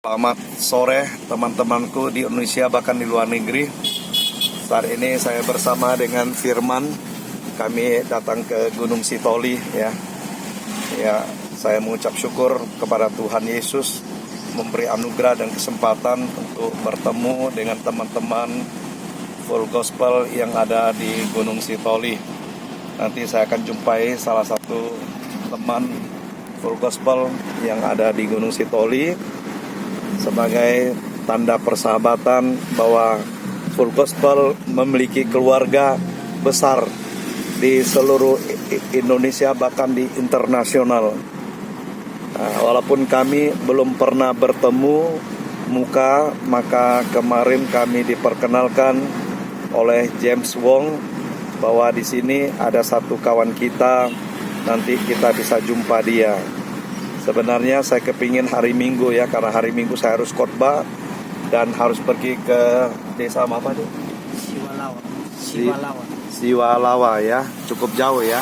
Selamat sore teman-temanku di Indonesia bahkan di luar negeri. Saat ini saya bersama dengan Firman. Kami datang ke Gunung Sitoli ya. Saya mengucap syukur kepada Tuhan Yesus memberi anugerah dan kesempatan untuk bertemu dengan teman-teman full gospel yang ada di Gunung Sitoli. Nanti saya akan jumpai salah satu teman full gospel yang ada di Gunung Sitoli sebagai tanda persahabatan bahwa full gospel memiliki keluarga besar di seluruh Indonesia bahkan di internasional. Walaupun kami belum pernah bertemu muka, maka kemarin kami diperkenalkan oleh James Wong bahwa di sini ada satu kawan kita, nanti kita bisa jumpa dia. Sebenarnya saya kepingin hari Minggu ya, karena hari Minggu saya harus khotbah dan harus pergi ke desa apa tuh? Siwalawa ya, cukup jauh ya.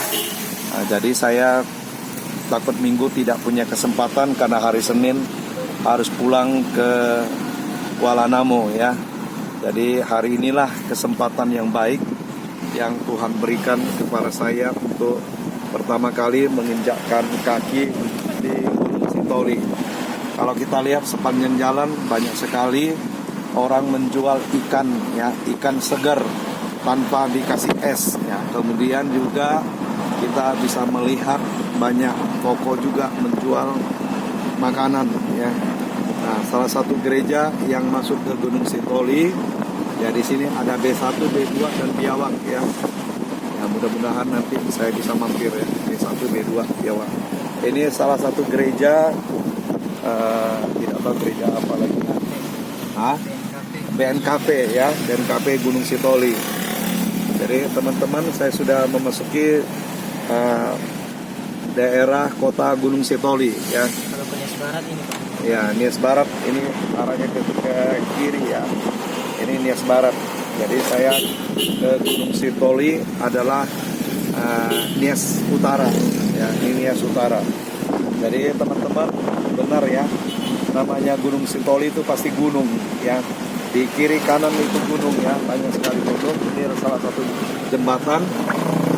Jadi saya takut Minggu tidak punya kesempatan karena hari Senin harus pulang ke Kuala Namu ya. Jadi hari inilah kesempatan yang baik yang Tuhan berikan kepada saya untuk pertama kali menginjakkan kaki di Gunung Sitoli. Kalau kita lihat sepanjang jalan banyak sekali orang menjual ikan ya, ikan segar tanpa dikasih es ya. Kemudian juga kita bisa melihat banyak toko juga menjual makanan ya. Nah, salah satu gereja yang masuk ke Gunung Sitoli ya, di sini ada B1, B2 dan Biawak ya. Ya, mudah-mudahan nanti saya bisa mampir ya, B1, B2, Biawak. Ini salah satu gereja, tidak tahu gereja apa lagi. BNKP ya, BNKP Gunung Sitoli. Jadi teman-teman, saya sudah memasuki daerah kota Gunung Sitoli ya. Kalau ke Nias Barat ini Pak? Ya, Nias Barat ini arahnya ke kiri ya. Ini Nias Barat. Jadi saya ke Gunung Sitoli adalah Nias Utara ya, ini Nias Utara. Jadi teman-teman benar ya, namanya Gunung Sitoli itu pasti gunung ya. Di kiri kanan itu gunung ya, banyak sekali gunung. Ini salah satu jembatan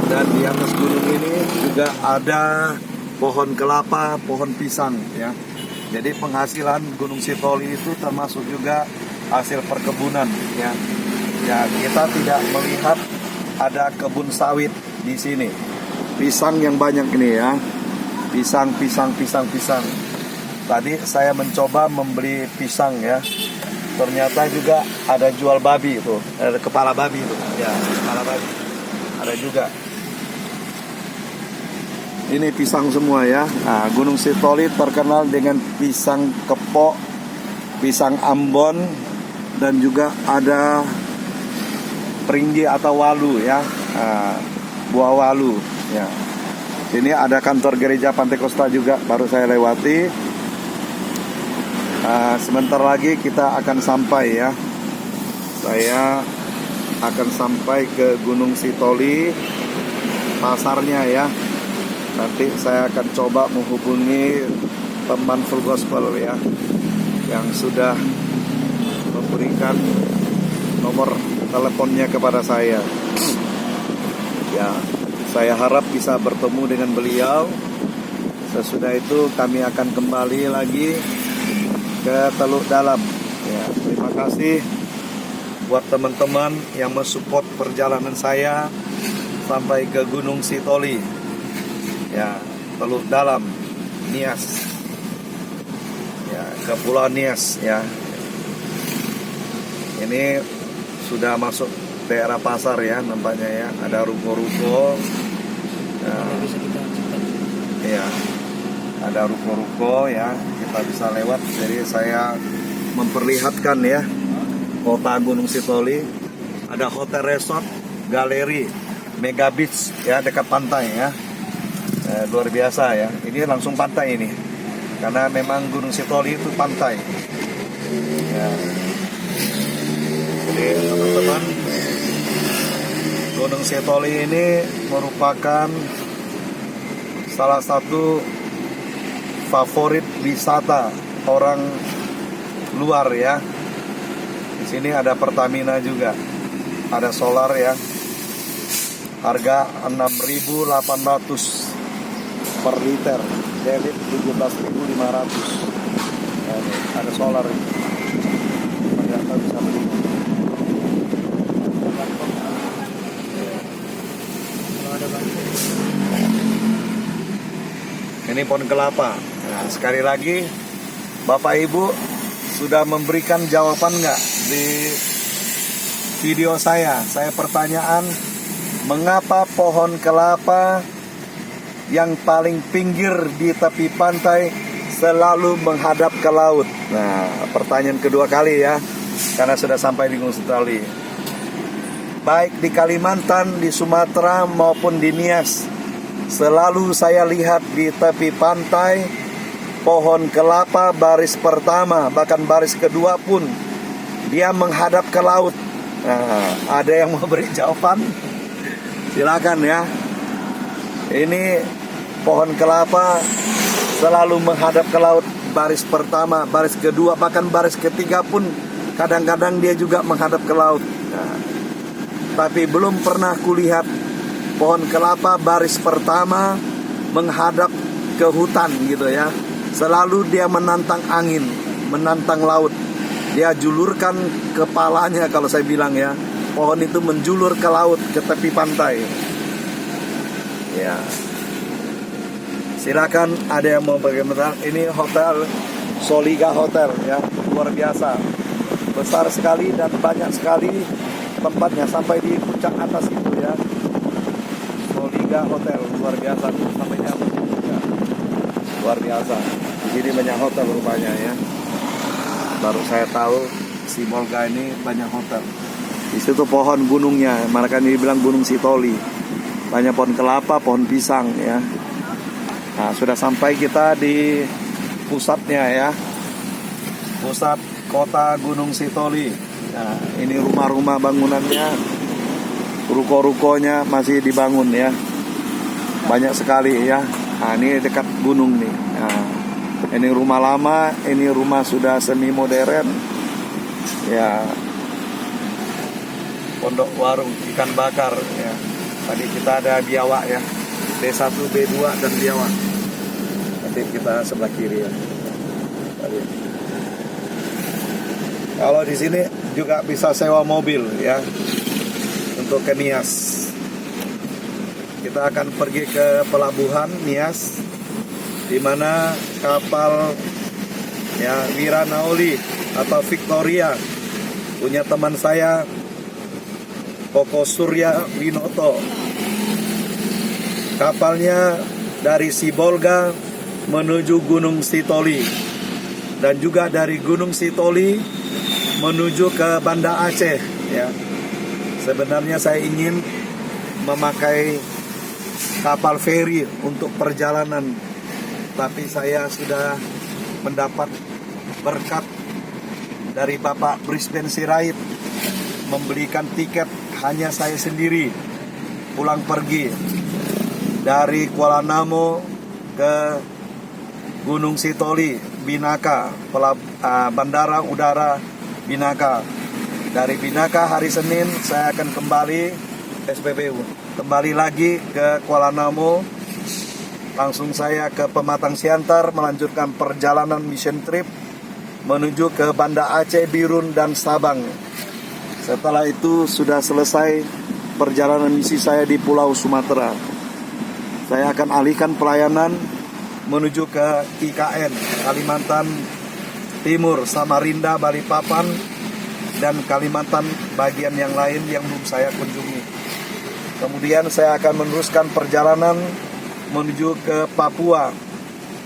dan di atas gunung ini juga ada pohon kelapa, pohon pisang ya. Jadi penghasilan Gunung Sitoli itu termasuk juga hasil perkebunan ya. Ya, kita tidak melihat ada kebun sawit di sini. Pisang yang banyak ini ya. Pisang. Tadi saya mencoba membeli pisang ya. Ternyata juga ada jual babi itu, ada kepala babi itu. Ya, kepala babi. Ada juga. Ini pisang semua ya. Nah, Gunung Sitoli terkenal dengan pisang kepok, pisang Ambon, dan juga ada peringgi atau walu ya, buah walu ya. Ini ada kantor gereja Pantekosta juga baru saya lewati. Sebentar lagi kita akan sampai ya. Saya akan sampai ke Gunung Sitoli, pasarnya ya. Nanti saya akan coba menghubungi teman full gospel ya, yang sudah memberikan nomor teleponnya kepada saya. Ya, saya harap bisa bertemu dengan beliau. Sesudah itu kami akan kembali lagi ke Teluk Dalam. Ya, terima kasih buat teman-teman yang mensupport perjalanan saya sampai ke Gunung Sitoli. Ya, Teluk Dalam, Nias. Ya, ke Pulau Nias ya. Ini sudah masuk daerah pasar ya, nampaknya ya, ada ruko-ruko. Ya, ada ruko-ruko ya, kita bisa lewat. Jadi saya memperlihatkan ya kota Gunung Sitoli. Ada hotel resort, galeri, Mega Beach ya, dekat pantai ya. Luar biasa ya. Ini langsung pantai ini, karena memang Gunung Sitoli itu pantai. Ya. Jadi teman-teman, Gunung Sitoli ini merupakan salah satu favorit wisata orang luar ya. Di sini ada Pertamina juga, ada solar ya. Harga 6.800 per liter, jadi 17.500. Nah, ini ada solar ini. Ternyata bisa beli. Ini pohon kelapa. Nah, sekali lagi, Bapak Ibu sudah memberikan jawaban nggak di video saya? Saya pertanyaan, mengapa pohon kelapa yang paling pinggir di tepi pantai selalu menghadap ke laut? Nah, pertanyaan kedua kali ya, karena sudah sampai di Gunung Sitoli. Baik di Kalimantan, di Sumatera maupun di Nias, selalu saya lihat di tepi pantai pohon kelapa baris pertama, bahkan baris kedua pun dia menghadap ke laut. Nah, ada yang mau beri jawaban? Silakan ya. Ini pohon kelapa selalu menghadap ke laut, baris pertama, baris kedua, bahkan baris ketiga pun kadang-kadang dia juga menghadap ke laut. Nah, tapi belum pernah kulihat pohon kelapa baris pertama menghadap ke hutan gitu ya. Selalu dia menantang angin, menantang laut. Dia julurkan kepalanya, kalau saya bilang ya, pohon itu menjulur ke laut, ke tepi pantai. Ya. Silakan, ada yang mau bagaimana? Ini hotel Soliga Hotel ya, luar biasa. Besar sekali dan banyak sekali tempatnya sampai di puncak atas itu ya. Soliga Hotel luar biasa, namanya luar biasa. Jadi banyak hotel rupanya ya. Baru saya tahu si Bolga ini banyak hotel. Di situ pohon gunungnya, makanya dibilang Gunung Sitoli. Banyak pohon kelapa, pohon pisang ya. Nah, sudah sampai kita di pusatnya ya. Pusat kota Gunung Sitoli. Nah, ini rumah-rumah bangunannya, ruko-rukonya masih dibangun ya. Banyak sekali ya. Nah, ini dekat gunung nih. Nah, ini rumah lama, ini rumah sudah semi modern. Ya. Pondok warung ikan bakar ya. Tadi kita ada biawak ya. D1, B2 dan biawak. Nanti kita sebelah kiri ya. Tadi. Kalau di sini juga bisa sewa mobil ya. Untuk ke Nias. Kita akan pergi ke pelabuhan Nias, di mana kapal ya Wiranaoli atau Victoria punya teman saya Koko Surya Winoto. Kapalnya dari Sibolga menuju Gunung Sitoli, dan juga dari Gunung Sitoli menuju ke Banda Aceh ya. Sebenarnya saya ingin memakai kapal feri untuk perjalanan, tapi saya sudah mendapat berkat dari Bapak Brisbane Sirait membelikan tiket hanya saya sendiri pulang pergi dari Kuala Namu ke Gunung Sitoli, Binaka, Bandara Udara Binaka. Dari Binaka hari Senin saya akan kembali SPBU, kembali lagi ke Kuala Namu. Langsung saya ke Pematang Siantar melanjutkan perjalanan mission trip menuju ke Banda Aceh, Birun dan Sabang. Setelah itu sudah selesai perjalanan misi saya di Pulau Sumatera. Saya akan alihkan pelayanan menuju ke IKN Kalimantan Timur, Samarinda, Balikpapan, dan Kalimantan bagian yang lain yang belum saya kunjungi. Kemudian saya akan meneruskan perjalanan menuju ke Papua,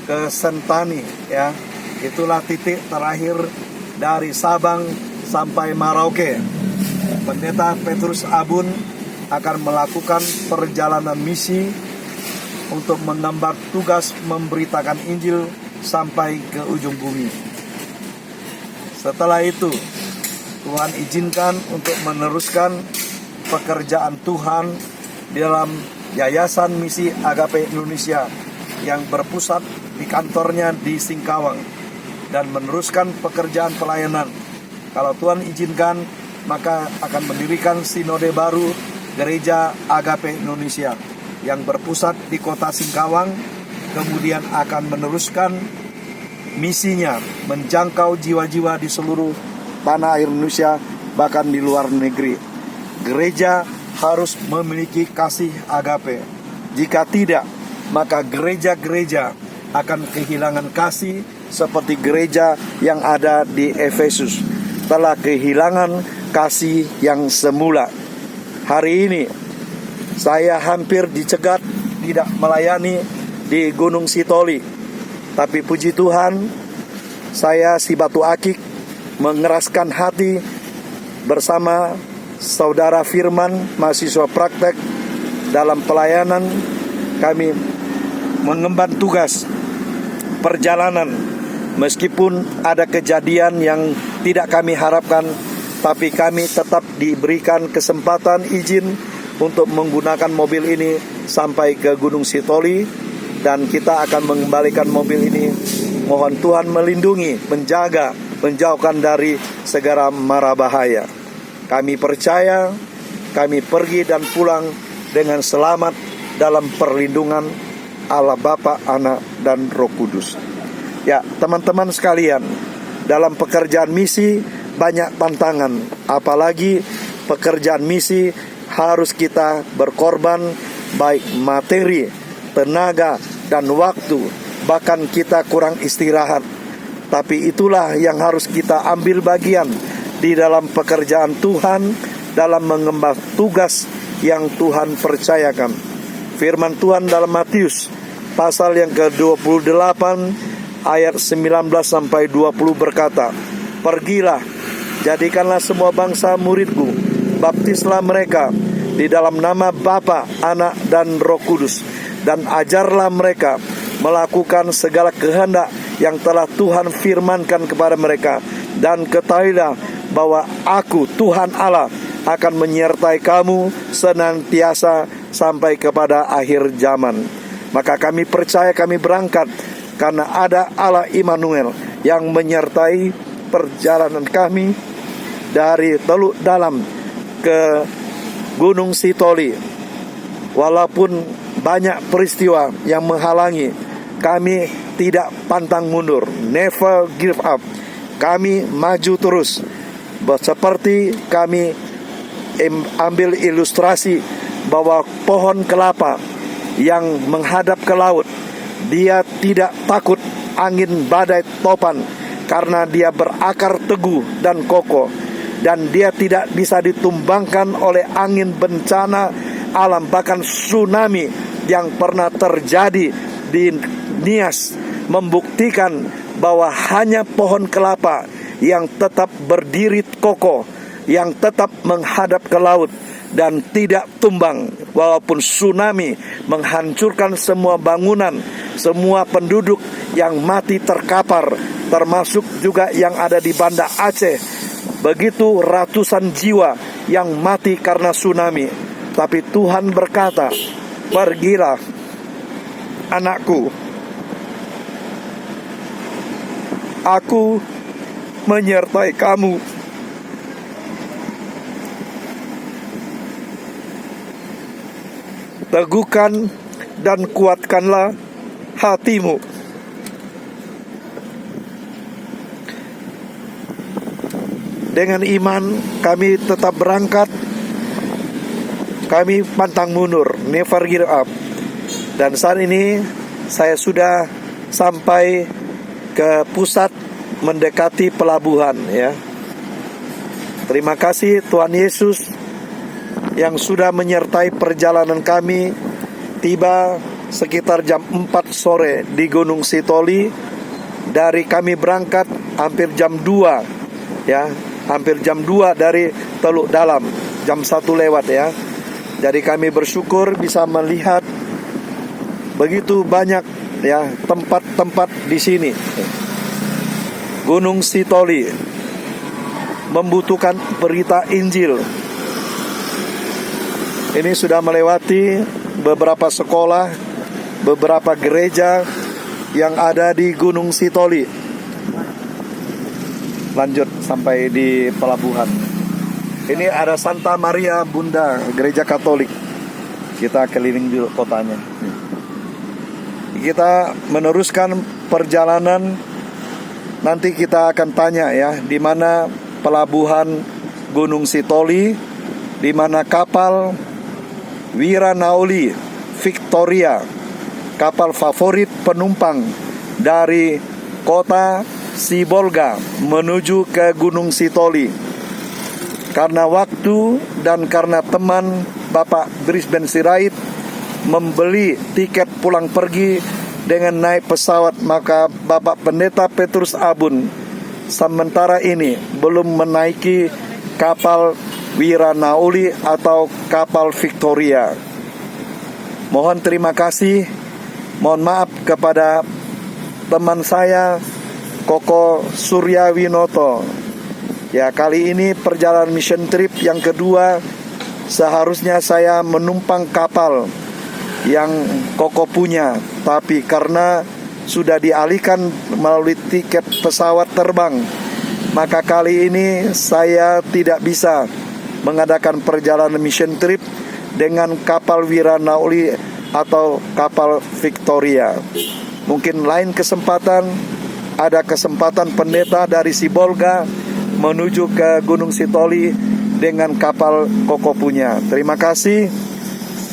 ke Sentani ya. Itulah titik terakhir dari Sabang sampai Merauke. Pendeta Petrus Abun akan melakukan perjalanan misi untuk mengemban tugas memberitakan Injil sampai ke ujung bumi. Setelah itu, Tuhan izinkan untuk meneruskan pekerjaan Tuhan di dalam Yayasan Misi Agape Indonesia yang berpusat di kantornya di Singkawang. dan meneruskan pekerjaan pelayanan. Kalau Tuhan izinkan, maka akan mendirikan sinode baru Gereja Agape Indonesia yang berpusat di kota Singkawang, kemudian akan meneruskan misinya menjangkau jiwa-jiwa di seluruh tanah air Indonesia, bahkan di luar negeri. Gereja harus memiliki kasih agape. Jika tidak, maka gereja-gereja akan kehilangan kasih seperti gereja yang ada di Efesus, telah kehilangan kasih yang semula. Hari ini saya hampir dicegat tidak melayani di Gunung Sitoli, tapi puji Tuhan, saya si Batu Akik mengeraskan hati bersama Saudara Firman, mahasiswa praktek dalam pelayanan. Kami mengemban tugas perjalanan meskipun ada kejadian yang tidak kami harapkan, tapi kami tetap diberikan kesempatan izin untuk menggunakan mobil ini sampai ke Gunung Sitoli, dan kita akan mengembalikan mobil ini. Mohon Tuhan melindungi, menjaga, menjauhkan dari segala mara bahaya. Kami percaya kami pergi dan pulang dengan selamat dalam perlindungan Allah Bapa, Anak, dan Roh Kudus. Ya, teman-teman sekalian, dalam pekerjaan misi banyak tantangan, apalagi pekerjaan misi harus kita berkorban baik materi, tenaga, dan waktu, bahkan kita kurang istirahat. Tapi itulah yang harus kita ambil bagian di dalam pekerjaan Tuhan, dalam mengemban tugas yang Tuhan percayakan. Firman Tuhan dalam Matius pasal yang ke-28 ayat 19 sampai 20 berkata, "Pergilah, jadikanlah semua bangsa muridku, baptislah mereka di dalam nama Bapa, Anak, dan Roh Kudus, dan ajarlah mereka melakukan segala kehendak yang telah Tuhan firmankan kepada mereka. Dan ketahuilah bahwa Aku, Tuhan Allah, akan menyertai kamu senantiasa sampai kepada akhir zaman." Maka kami percaya, kami berangkat karena ada Allah Immanuel yang menyertai perjalanan kami dari Teluk Dalam ke Gunung Sitoli. Walaupun banyak peristiwa yang menghalangi, kami tidak pantang mundur, never give up. Kami maju terus. Seperti kami ambil ilustrasi bahwa pohon kelapa yang menghadap ke laut, dia tidak takut angin badai topan karena dia berakar teguh dan kokoh, dan dia tidak bisa ditumbangkan oleh angin bencana alam, bahkan tsunami yang pernah terjadi di Nias membuktikan bahwa hanya pohon kelapa yang tetap berdiri kokoh, yang tetap menghadap ke laut dan tidak tumbang walaupun tsunami menghancurkan semua bangunan, semua penduduk yang mati terkapar, termasuk juga yang ada di Banda Aceh. Begitu ratusan jiwa yang mati karena tsunami. Tapi Tuhan berkata, "Pergilah, anakku, Aku menyertai kamu." Teguhkan dan kuatkanlah hatimu. Dengan iman kami tetap berangkat. Kami pantang mundur, never give up. Dan saat ini saya sudah sampai ke pusat, mendekati pelabuhan, ya. Terima kasih Tuhan Yesus yang sudah menyertai perjalanan kami. Tiba sekitar jam 4 sore di Gunung Sitoli. Dari kami berangkat hampir jam 2, ya, hampir jam 2 dari Teluk Dalam, jam 1 lewat, ya. Jadi kami bersyukur bisa melihat begitu banyak, ya, tempat-tempat di sini. Gunung Sitoli membutuhkan berita Injil. Ini sudah melewati beberapa sekolah, beberapa gereja yang ada di Gunung Sitoli. lanjut sampai di pelabuhan. Ini ada Santa Maria Bunda, gereja Katolik. Kita keliling dulu kotanya. Kita meneruskan perjalanan. Nanti kita akan tanya ya, di mana pelabuhan Gunung Sitoli, di mana kapal Wiranauli Victoria, kapal favorit penumpang dari kota Sibolga menuju ke Gunung Sitoli. Karena waktu dan karena teman Bapak Brisbane Sirait membeli tiket pulang pergi dengan naik pesawat, maka Bapak Pendeta Petrus Abun sementara ini belum menaiki kapal Wiranauli atau kapal Victoria. Mohon terima kasih, mohon maaf kepada teman saya Koko Surya Winoto. Ya, kali ini perjalanan mission trip yang kedua. Seharusnya saya menumpang kapal yang Koko punya, tapi karena sudah dialihkan melalui tiket pesawat terbang, maka kali ini saya tidak bisa mengadakan perjalanan mission trip dengan kapal Wiranauli atau kapal Victoria. Mungkin lain kesempatan, ada kesempatan pendeta dari Sibolga menuju ke Gunung Sitoli dengan kapal Koko punya. Terima kasih.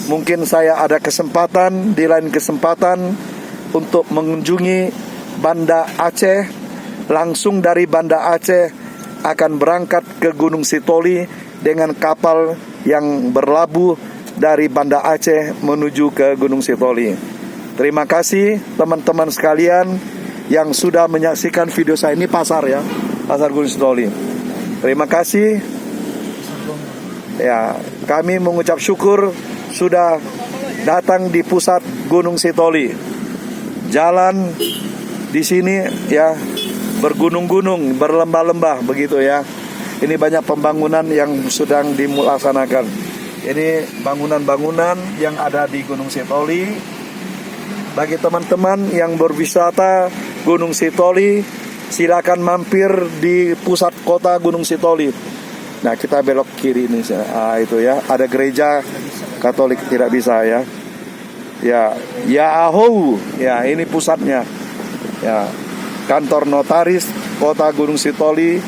Mungkin saya ada kesempatan di lain kesempatan untuk mengunjungi Banda Aceh. Langsung dari Banda Aceh akan berangkat ke Gunung Sitoli dengan kapal yang berlabuh dari Banda Aceh menuju ke Gunung Sitoli. Terima kasih teman-teman sekalian yang sudah menyaksikan video saya. Ini pasar ya, pasar Gunung Sitoli. Terima kasih. Ya, kami mengucap syukur sudah datang di pusat Gunung Sitoli. Jalan di sini ya bergunung-gunung, berlembah-lembah begitu ya. Ini banyak pembangunan yang sedang dilaksanakan. Ini bangunan-bangunan yang ada di Gunung Sitoli. Bagi teman-teman yang berwisata Gunung Sitoli, silakan mampir di pusat kota Gunung Sitoli. Nah, kita belok kiri ini, itu ya, ada gereja Katolik, tidak bisa ya. Ya, Yahoo, ya ini pusatnya. Ya, kantor notaris kota Gunung Sitoli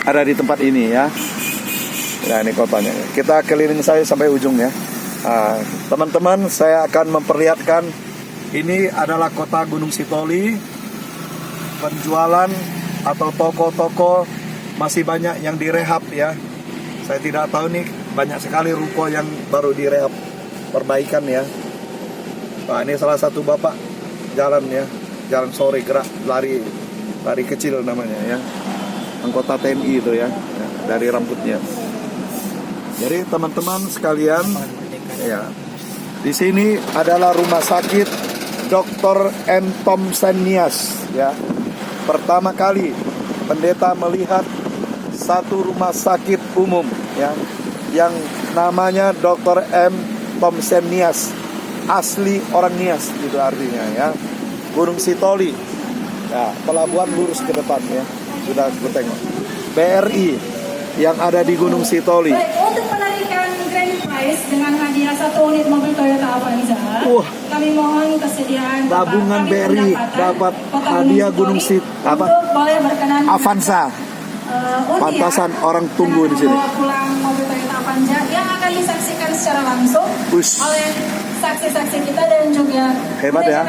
ada di tempat ini ya. Nah, ini kotanya. Kita keliling saya sampai ujung ya. Teman-teman, saya akan memperlihatkan ini adalah kota Gunung Sitoli. Penjualan atau toko-toko masih banyak yang direhab ya. Saya tidak tahu nih, banyak sekali ruko yang baru direhab, perbaikan ya. Nah, ini salah satu bapak jalan ya, jalan sore gerak lari kecil namanya ya. Anggota TNI itu ya, dari rambutnya. Jadi teman-teman sekalian, ya, di sini adalah rumah sakit Dr. M. Tomsenias ya. Pertama kali pendeta melihat satu rumah sakit umum ya, yang namanya Dr. M. Tomsenias, asli orang Nias gitu artinya ya. Gunung Sitoli ya, pelabuhan lurus ke depan ya, sudah gue tengok. BRI yang ada di Gunung Sitoli. Baik, untuk penarikan grand prize dengan hadiah 1 unit mobil Toyota Avanza, kami mohon kesediaan tabungan BRI dapat hadiah Gunung Sitoli apa? Boleh berkenan Avanza. Pantasan orang tunggu di sini. Bawa pulang mobil Toyota Avanza yang akan disaksikan secara langsung oleh saksi-saksi kita dan juga hebat ya.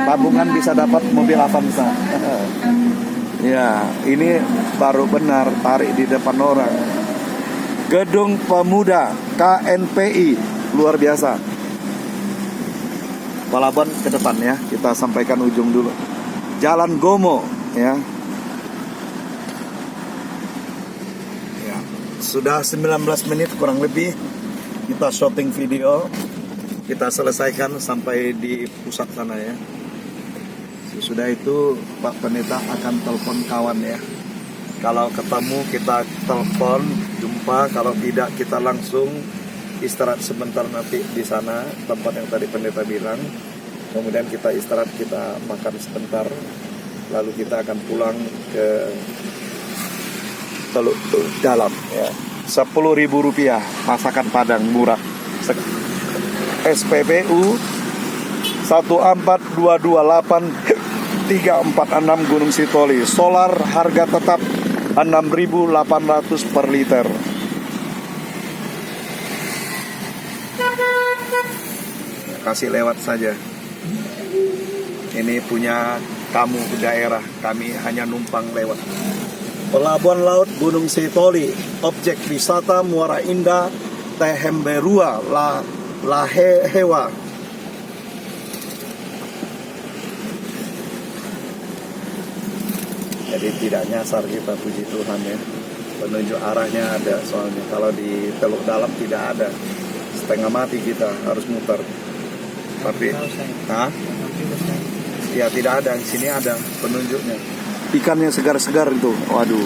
Tabungan bisa dapat mobil Avanza. Ya, ini baru benar tarik di depan orang. Gedung Pemuda KNPI luar biasa. Pelabuhan ke depan ya, kita sampaikan ujung dulu. Jalan Gomo ya. Ya, sudah 19 menit kurang lebih kita syuting video. Kita selesaikan sampai di pusat sana ya. Sudah itu Pak Pendeta akan telepon kawan ya. Kalau ketemu kita telepon, jumpa. Kalau tidak kita langsung istirahat sebentar nanti di sana tempat yang tadi Pendeta bilang. Kemudian kita istirahat, kita makan sebentar. Lalu kita akan pulang ke Teluk Dalam ya. Rp10.000 masakan Padang murah. SPBU 14228 346 Gunung Sitoli. Solar harga tetap 6.800 per liter. Kasih lewat saja. Ini punya kamu daerah, kami hanya numpang lewat. Pelabuhan Laut Gunung Sitoli, objek wisata Muara Indah, Tehemberua, Lahehewa. Jadi tidak nyasar kita, puji Tuhan ya. Penunjuk arahnya ada, soalnya kalau di Teluk Dalam tidak ada. Setengah mati kita harus muter. Tapi, ya tidak ada. Di sini ada penunjuknya. Ikannya segar-segar itu. Waduh.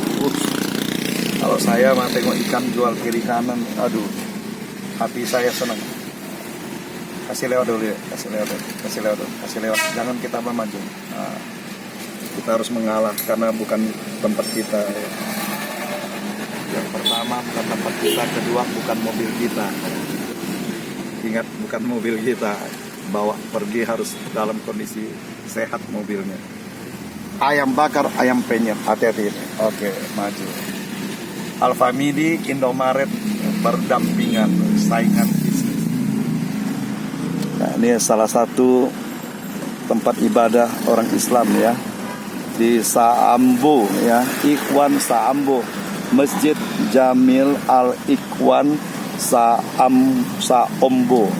Kalau saya mah tengok ikan jual kiri kanan, aduh. Hati saya senang. Kasih lewat dulu ya. Kasih lewat. Jangan kita maju. Nah, kita harus mengalah karena bukan tempat kita ya. Yang pertama bukan tempat kita, kedua bukan mobil kita. Ingat, bukan mobil kita. Bawa pergi harus dalam kondisi sehat mobilnya. Ayam bakar, ayam penyet, hati-hati. Oke, maju. Alfamidi, Indomaret berdampingan, saingan bisnis. Nah, ini salah satu tempat ibadah orang Islam ya, di Saambo ya, Ikhwan Saambo, Masjid Jamil Al Ikhwan Saombo.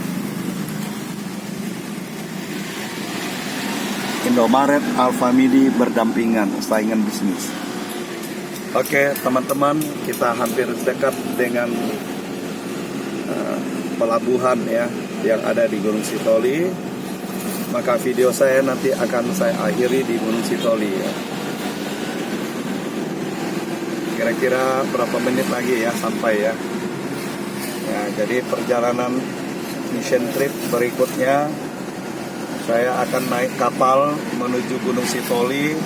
Indomaret, Alfamidi berdampingan, saingan bisnis. Oke, teman-teman, kita hampir dekat dengan pelabuhan ya yang ada di Gunung Sitoli. Maka video saya nanti akan saya akhiri di Gunung Sitoli ya. Kira-kira berapa menit lagi ya sampai ya. Ya, jadi perjalanan mission trip berikutnya saya akan naik kapal menuju Gunung Sitoli.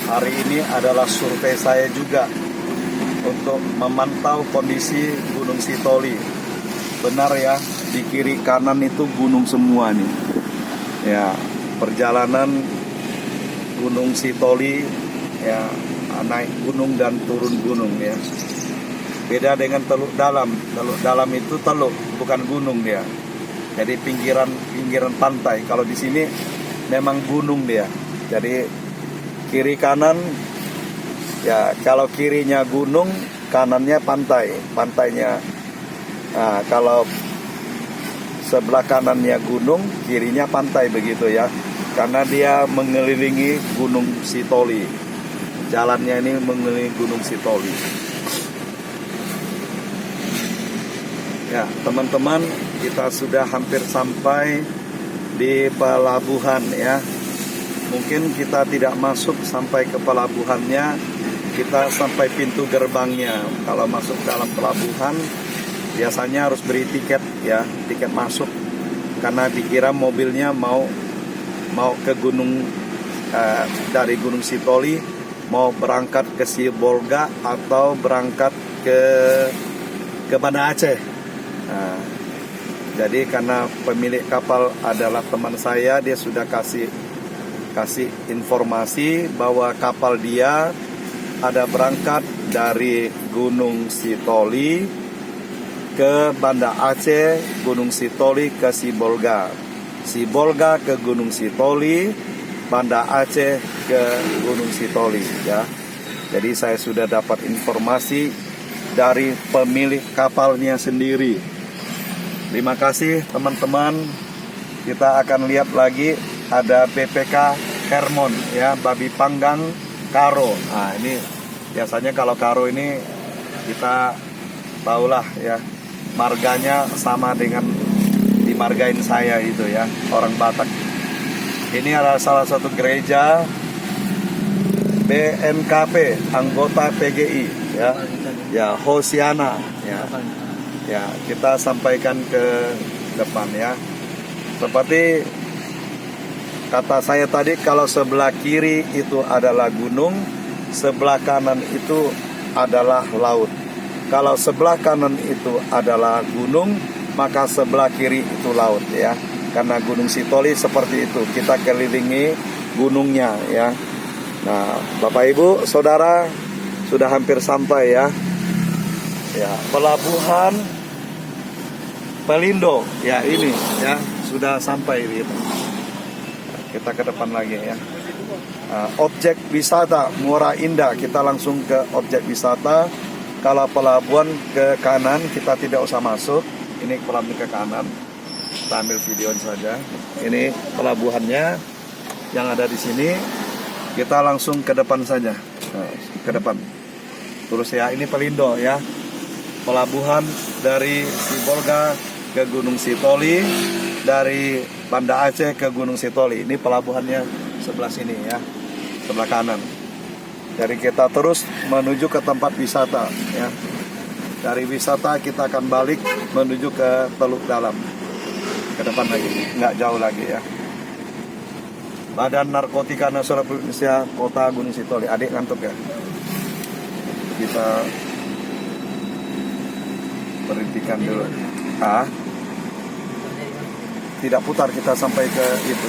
Hari ini adalah survei saya juga untuk memantau kondisi Gunung Sitoli. Benar ya, di kiri kanan itu gunung semua nih. Ya, perjalanan Gunung Sitoli ya, naik gunung dan turun gunung ya. Beda dengan Teluk Dalam. Teluk Dalam itu teluk, bukan gunung dia. Jadi pinggiran pantai. Kalau di sini memang gunung dia. Jadi kiri kanan ya, kalau kirinya gunung, kanannya pantai. Pantainya. Nah, kalau sebelah kanannya gunung, kirinya pantai begitu ya. Karena dia mengelilingi Gunung Sitoli. Jalannya ini mengelilingi Gunung Sitoli. Ya, teman-teman, kita sudah hampir sampai di pelabuhan ya. Mungkin kita tidak masuk sampai ke pelabuhannya, kita sampai pintu gerbangnya. Kalau masuk dalam pelabuhan, biasanya harus beri tiket ya, tiket masuk. Karena dikira mobilnya mau ke gunung, dari Gunung Sitoli, mau berangkat ke Sibolga atau berangkat ke Banda Aceh. Nah, jadi karena pemilik kapal adalah teman saya, dia sudah kasih informasi bahwa kapal dia ada berangkat dari Gunung Sitoli ke Banda Aceh, Gunung Sitoli ke Sibolga, Sibolga ke Gunung Sitoli, Banda Aceh ke Gunung Sitoli ya. Jadi saya sudah dapat informasi dari pemilik kapalnya sendiri. Terima kasih teman-teman. Kita akan lihat lagi ada BPK Kermon ya, babi panggang karo. Nah, ini biasanya kalau karo ini kita tahulah ya, marganya sama dengan dimargain saya itu ya, orang Batak. Ini adalah salah satu gereja BNKP, anggota PGI ya. Ya, Hosiana ya. Ya, kita sampaikan ke depan ya. Seperti kata saya tadi, kalau sebelah kiri itu adalah gunung, sebelah kanan itu adalah laut. Kalau sebelah kanan itu adalah gunung, maka sebelah kiri itu laut ya. Karena Gunung Sitoli seperti itu, kita kelilingi gunungnya ya. Nah, Bapak Ibu, Saudara, sudah hampir sampai ya. Ya, pelabuhan Pelindo ya, ini ya sudah sampai gitu. Kita ke depan lagi ya. Objek wisata Muara Indah, kita langsung ke objek wisata. Kalau pelabuhan ke kanan, kita tidak usah masuk. Ini pelabuhan ke kanan. Kita ambil video saja. Ini pelabuhannya yang ada di sini. Kita langsung ke depan saja. Nah, ke depan. Terus ya, ini Pelindo ya. Pelabuhan dari Sibolga ke Gunung Sitoli, dari Banda Aceh ke Gunung Sitoli. Ini pelabuhannya sebelah sini ya, sebelah kanan. Jadi kita terus menuju ke tempat wisata ya. Dari wisata kita akan balik menuju ke Teluk Dalam. Ke depan lagi, nggak jauh lagi ya. Badan Narkotika Nasional Indonesia Kota Gunung Sitoli. Adik ngantuk ya? Kita berhentikan dulu. Tidak putar, kita sampai ke itu.